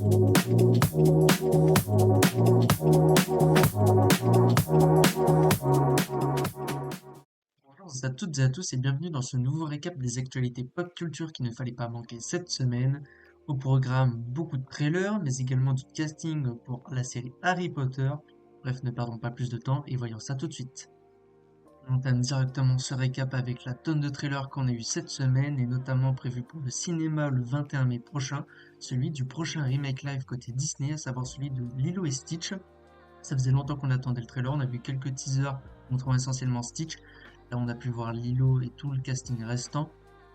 Bonjour à toutes et à tous et bienvenue dans ce nouveau récap des actualités pop culture qu'il ne fallait pas manquer cette semaine. Au programme, beaucoup de trailers, mais également du casting pour la série Harry Potter. Bref, ne perdons pas plus de temps et voyons ça tout de suite. On entame directement ce récap avec la tonne de trailers qu'on a eu cette semaine et notamment prévu pour le cinéma le 21 mai prochain, celui du prochain remake live côté Disney, à savoir celui de Lilo et Stitch. Ça faisait longtemps qu'on attendait le trailer, on a vu quelques teasers montrant essentiellement Stitch. Là, on a pu voir Lilo et tout le casting restant.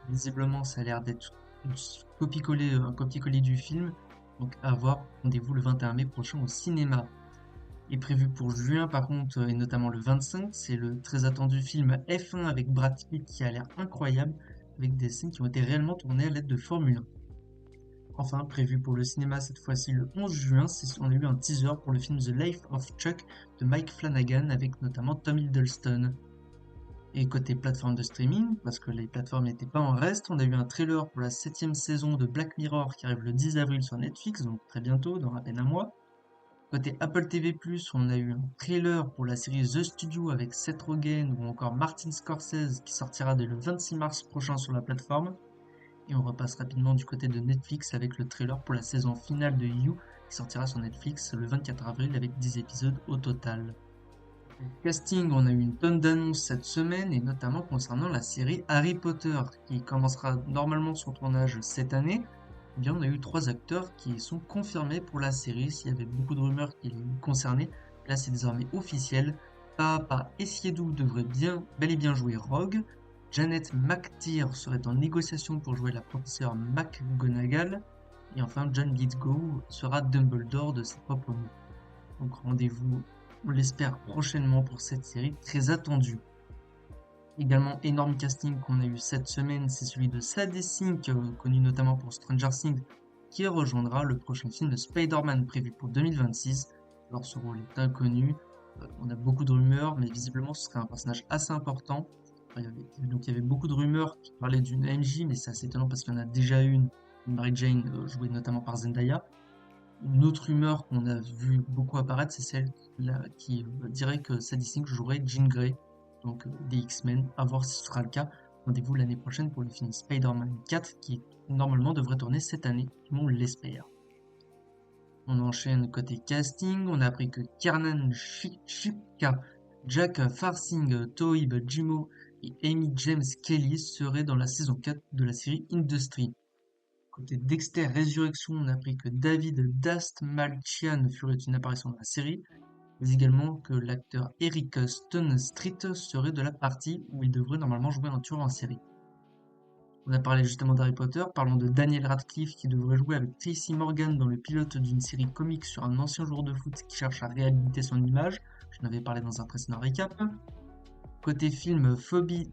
Visiblement, ça a l'air d'être un copier-coller du film. Donc, à voir. Rendez-vous le 21 mai prochain au cinéma. Et prévu pour juin, par contre, et notamment le 25, c'est le très attendu film F1 avec Brad Pitt qui a l'air incroyable, avec des scènes qui ont été réellement tournées à l'aide de Formule 1. Enfin, prévu pour le cinéma cette fois-ci le 11 juin, on a eu un teaser pour le film The Life of Chuck de Mike Flanagan avec notamment Tom Hiddleston. Et côté plateforme de streaming, parce que les plateformes n'étaient pas en reste, on a eu un trailer pour la 7ème saison de Black Mirror qui arrive le 10 avril sur Netflix, donc très bientôt, dans à peine un mois. Côté Apple TV+, on a eu un trailer pour la série The Studio avec Seth Rogen ou encore Martin Scorsese qui sortira dès le 26 mars prochain sur la plateforme. Et on repasse rapidement du côté de Netflix avec le trailer pour la saison finale de You qui sortira sur Netflix le 24 avril avec 10 épisodes au total. Casting, on a eu une tonne d'annonces cette semaine et notamment concernant la série Harry Potter qui commencera normalement son tournage cette année. Eh bien, on a eu 3 acteurs qui sont confirmés pour la série. S'il y avait beaucoup de rumeurs qui les concernaient, là c'est désormais officiel. Papa Essiedu devrait bel et bien jouer Rogue. Janet McTeer serait en négociation pour jouer la professeure McGonagall. Et enfin, John Lithgow sera Dumbledore de ses propres mots. Donc rendez-vous, on l'espère prochainement pour cette série très attendue. Également énorme casting qu'on a eu cette semaine, c'est celui de Sadie Sink, connu notamment pour Stranger Things, qui rejoindra le prochain film de Spider-Man prévu pour 2026. Alors ce rôle est inconnu, on a beaucoup de rumeurs, mais visiblement ce serait un personnage assez important. Donc il y avait beaucoup de rumeurs qui parlaient d'une AMJ, mais c'est assez étonnant parce qu'il y en a déjà une Mary Jane, jouée notamment par Zendaya. Une autre rumeur qu'on a vu beaucoup apparaître, c'est celle qui dirait que Sadie Sink jouerait Jean Grey, donc des X-Men, à voir si ce sera le cas. Rendez-vous l'année prochaine pour le film Spider-Man 4 qui normalement devrait tourner cette année, on l'espère. On enchaîne côté casting, on a appris que Kiernan Shipka, Jack Farsing, Toib Jimo et Amy James Kelly seraient dans la saison 4 de la série Industry. Côté Dexter Résurrection, on a appris que David Dastmalchian ferait une apparition dans la série, mais également que l'acteur Eric Stone Street serait de la partie où il devrait normalement jouer un tueur en série. On a parlé justement d'Harry Potter, parlons de Daniel Radcliffe qui devrait jouer avec Tracy Morgan dans le pilote d'une série comique sur un ancien joueur de foot qui cherche à réhabiliter son image, j'en avais parlé dans un précédent récap. Côté film, Phoebe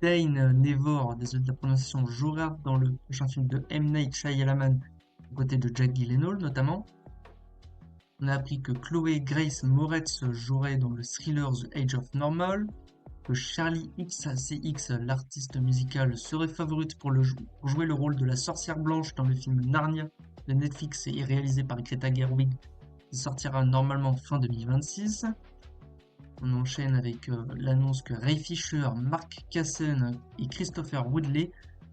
Dane-Nevor, désolé de la prononciation, jouera dans le prochain film de M. Night Shyamalan, aux côtés de Jack Gyllenhaal notamment. On a appris que Chloé Grace Moretz jouerait dans le thriller The Age of Normal, que Charlie XCX, l'artiste musical, serait favorite pour jouer le rôle de la sorcière blanche dans le film Narnia de Netflix et réalisé par Greta Gerwig, qui sortira normalement fin 2026. On enchaîne avec l'annonce que Ray Fisher, Mark Casson et Christopher Woodley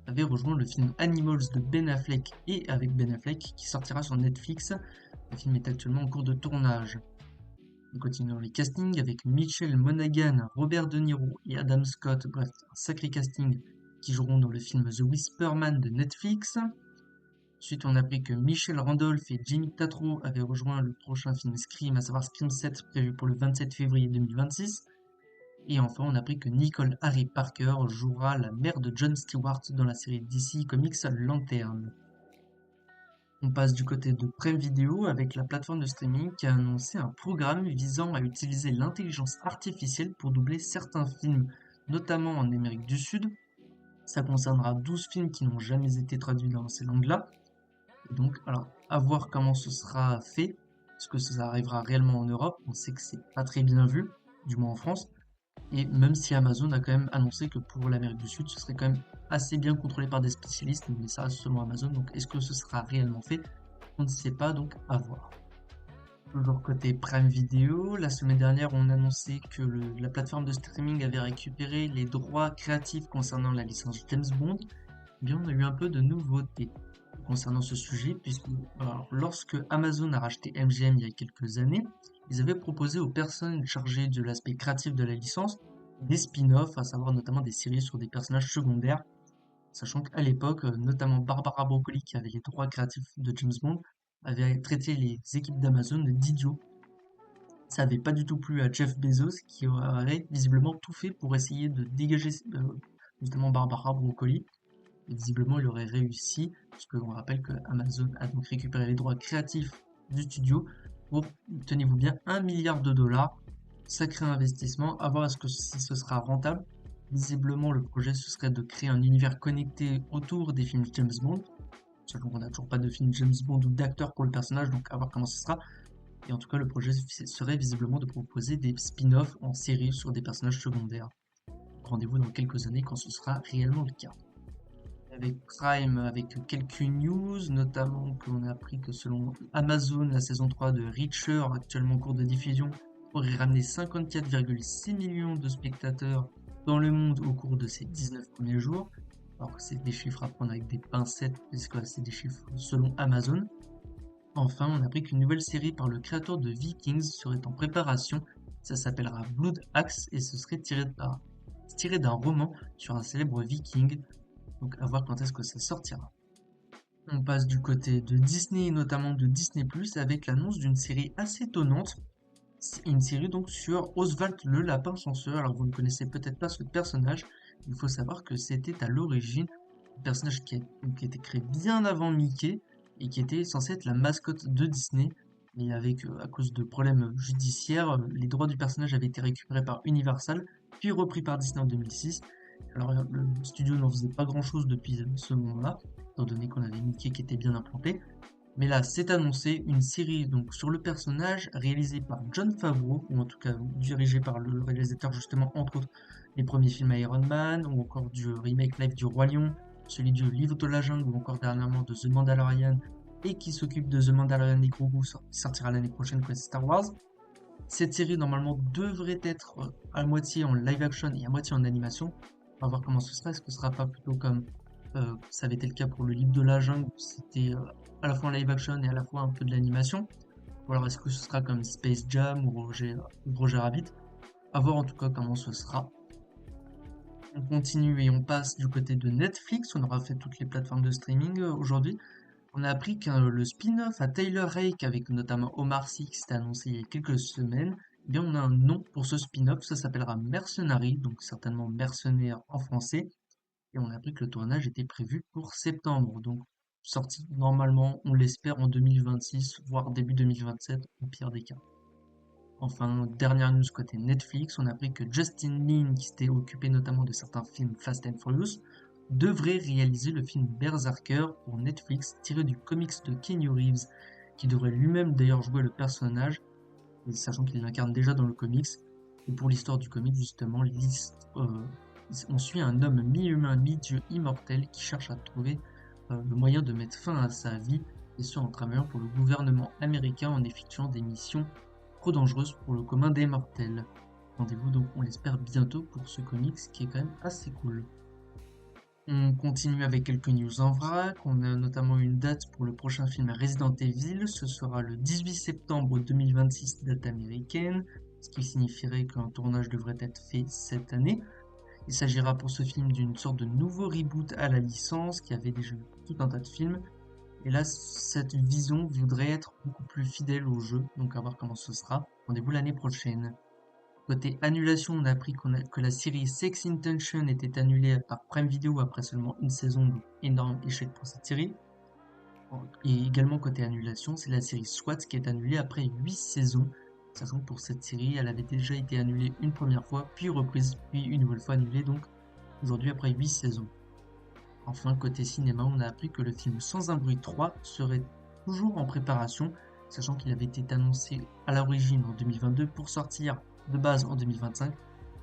avaient rejoint le film Animals de Ben Affleck et avec Ben Affleck qui sortira sur Netflix. Le film est actuellement en cours de tournage. On continue dans les castings avec Michelle Monaghan, Robert De Niro et Adam Scott, bref, un sacré casting qui joueront dans le film The Whisper Man de Netflix. Ensuite, on a appris que Michelle Randolph et Jimmy Tatro avaient rejoint le prochain film Scream, à savoir Scream 7, prévu pour le 27 février 2026. Et enfin, on a appris que Nicole Harry Parker jouera la mère de Jon Stewart dans la série DC Comics Lantern. On passe du côté de Prime Video avec la plateforme de streaming qui a annoncé un programme visant à utiliser l'intelligence artificielle pour doubler certains films, notamment en Amérique du Sud. Ça concernera 12 films qui n'ont jamais été traduits dans ces langues-là. Et donc, alors, à voir comment ce sera fait, est-ce que ça arrivera réellement en Europe? On sait que c'est pas très bien vu, du moins en France. Et même si Amazon a quand même annoncé que pour l'Amérique du Sud, ce serait quand même assez bien contrôlé par des spécialistes, mais ça reste selon Amazon. Donc, est-ce que ce sera réellement fait? On ne sait pas, donc à voir. Toujours côté Prime Video, la semaine dernière, on annonçait que la plateforme de streaming avait récupéré les droits créatifs concernant la licence James Bond. Eh bien, on a eu un peu de nouveautés concernant ce sujet, puisque alors, lorsque Amazon a racheté MGM il y a quelques années, ils avaient proposé aux personnes chargées de l'aspect créatif de la licence des spin-offs, à savoir notamment des séries sur des personnages secondaires, sachant qu'à l'époque, notamment Barbara Broccoli, qui avait les droits créatifs de James Bond, avait traité les équipes d'Amazon d'idiots. Ça n'avait pas du tout plu à Jeff Bezos, qui aurait visiblement tout fait pour essayer de dégager justement Barbara Broccoli. Et visiblement, il aurait réussi, puisque on rappelle que Amazon a donc récupéré les droits créatifs du studio pour, tenez-vous bien, 1 milliard de dollars. Sacré investissement, à voir si ce sera rentable. Visiblement, le projet, ce serait de créer un univers connecté autour des films James Bond. Sachant qu'on n'a toujours pas de film James Bond ou d'acteur pour le personnage, donc à voir comment ce sera. Et en tout cas, le projet serait visiblement de proposer des spin-offs en série sur des personnages secondaires. Rendez-vous dans quelques années quand ce sera réellement le cas. Avec Prime, avec quelques news, notamment qu'on a appris que selon Amazon, la saison 3 de Reacher, actuellement en cours de diffusion, aurait ramené 54,6 millions de spectateurs dans le monde au cours de ces 19 premiers jours. Alors que c'est des chiffres à prendre avec des pincettes, puisque c'est des chiffres selon Amazon. Enfin, on a appris qu'une nouvelle série par le créateur de Vikings serait en préparation. Ça s'appellera Blood Axe et ce serait tiré d'un roman sur un célèbre viking. Donc à voir quand est-ce que ça sortira. On passe du côté de Disney et notamment de Disney+, avec l'annonce d'une série assez étonnante. C'est une série donc sur Oswald le lapin censeur. Alors vous ne connaissez peut-être pas ce personnage. Il faut savoir que c'était à l'origine un personnage qui a été créé bien avant Mickey et qui était censé être la mascotte de Disney. Et avec, à cause de problèmes judiciaires, les droits du personnage avaient été récupérés par Universal, puis repris par Disney en 2006. Alors le studio n'en faisait pas grand-chose depuis ce moment-là, étant donné qu'on avait Mickey qui était bien implanté. Mais là, c'est annoncé une série donc sur le personnage réalisée par Jon Favreau, ou en tout cas dirigée par le réalisateur justement entre autres les premiers films Iron Man, ou encore du remake live du Roi Lion, celui du Livre de la Jungle, ou encore dernièrement de The Mandalorian, et qui s'occupe de The Mandalorian et Grogu, qui sortira l'année prochaine côté Star Wars. Cette série normalement devrait être à moitié en live action et à moitié en animation. On va voir comment ce sera. Est-ce que ce sera pas plutôt comme ça avait été le cas pour le livre de la jungle, où c'était à la fois en live action et à la fois un peu de l'animation. Ou alors est-ce que ce sera comme Space Jam ou Roger Rabbit. À voir en tout cas comment ce sera. On continue et on passe du côté de Netflix. On aura fait toutes les plateformes de streaming aujourd'hui. On a appris que le spin-off à Taylor Rake avec notamment Omar Sy qui s'était annoncé il y a quelques semaines, eh bien on a un nom pour ce spin-off, ça s'appellera Mercenary, donc certainement mercenaire en français, et on a appris que le tournage était prévu pour septembre, donc sorti normalement, on l'espère, en 2026, voire début 2027, au pire des cas. Enfin, dernière news côté Netflix, on a appris que Justin Lin, qui s'était occupé notamment de certains films Fast and Furious, devrait réaliser le film Berserker pour Netflix, tiré du comics de Keanu Reeves, qui devrait lui-même d'ailleurs jouer le personnage, sachant qu'il l'incarne déjà dans le comics. Et pour l'histoire du comics, justement, on suit un homme mi-humain, mi-dieu immortel qui cherche à trouver le moyen de mettre fin à sa vie, et ce en travaillant pour le gouvernement américain en effectuant des missions trop dangereuses pour le commun des mortels. Rendez-vous donc, on l'espère, bientôt pour ce comics qui est quand même assez cool. On continue avec quelques news en vrac. On a notamment une date pour le prochain film Resident Evil. Ce sera le 18 septembre 2026, date américaine, ce qui signifierait qu'un tournage devrait être fait cette année. Il s'agira pour ce film d'une sorte de nouveau reboot à la licence qui avait déjà tout un tas de films. Et là, cette vision voudrait être beaucoup plus fidèle au jeu, donc à voir comment ce sera. Rendez-vous l'année prochaine. Côté annulation, on a appris que la série Sex Intention était annulée par Prime Video après seulement une saison, donc énorme échec pour cette série. Et également côté annulation, c'est la série SWAT qui est annulée après 8 saisons, sachant que pour cette série, elle avait déjà été annulée une première fois, puis reprise, puis une nouvelle fois annulée, donc aujourd'hui après 8 saisons. Enfin, côté cinéma, on a appris que le film Sans un bruit 3 serait toujours en préparation, sachant qu'il avait été annoncé à l'origine en 2022 pour sortir de base en 2025,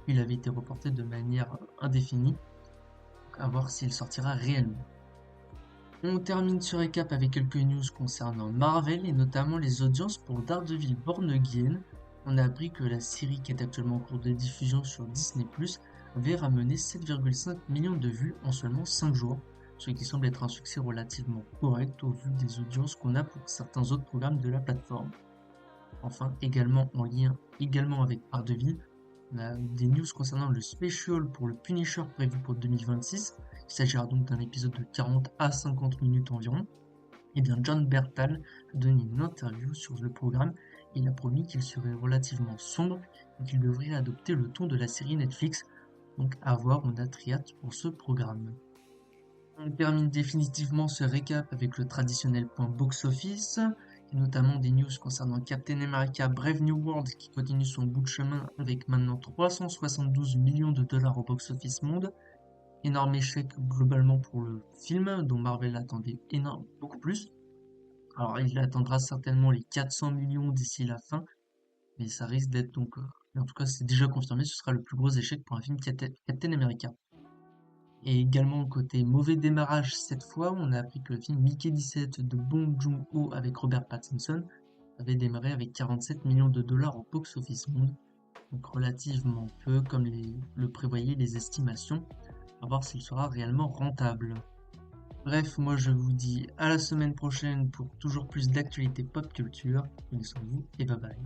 puis il avait été reporté de manière indéfinie, donc à voir s'il sortira réellement. On termine ce récap avec quelques news concernant Marvel et notamment les audiences pour Daredevil Born Again. On a appris que la série qui est actuellement en cours de diffusion sur Disney+, avait ramené 7,5 millions de vues en seulement 5 jours, ce qui semble être un succès relativement correct au vu des audiences qu'on a pour certains autres programmes de la plateforme. Enfin, également en lien avec Daredevil, on a des news concernant le special pour le Punisher prévu pour 2026. Il s'agira donc d'un épisode de 40 à 50 minutes environ. Et bien John Bertal a donné une interview sur le programme et il a promis qu'il serait relativement sombre et qu'il devrait adopter le ton de la série Netflix. Donc à voir, on a très hâte pour ce programme. On termine définitivement ce récap avec le traditionnel point box-office, et notamment des news concernant Captain America Brave New World qui continue son bout de chemin avec maintenant 372 millions de dollars au box-office monde. Énorme échec globalement pour le film, dont Marvel attendait beaucoup plus. Alors il atteindra certainement les 400 millions d'ici la fin, mais ça risque d'être donc, en tout cas c'est déjà confirmé, ce sera le plus gros échec pour un film Captain America. Et également côté mauvais démarrage cette fois, on a appris que le film Mickey 17 de Bong Joon-ho avec Robert Pattinson avait démarré avec 47 millions de dollars au box-office monde, donc relativement peu comme le prévoyaient les estimations, à voir s'il sera réellement rentable. Bref, moi je vous dis à la semaine prochaine pour toujours plus d'actualités pop culture. Prenez soin de vous et bye bye.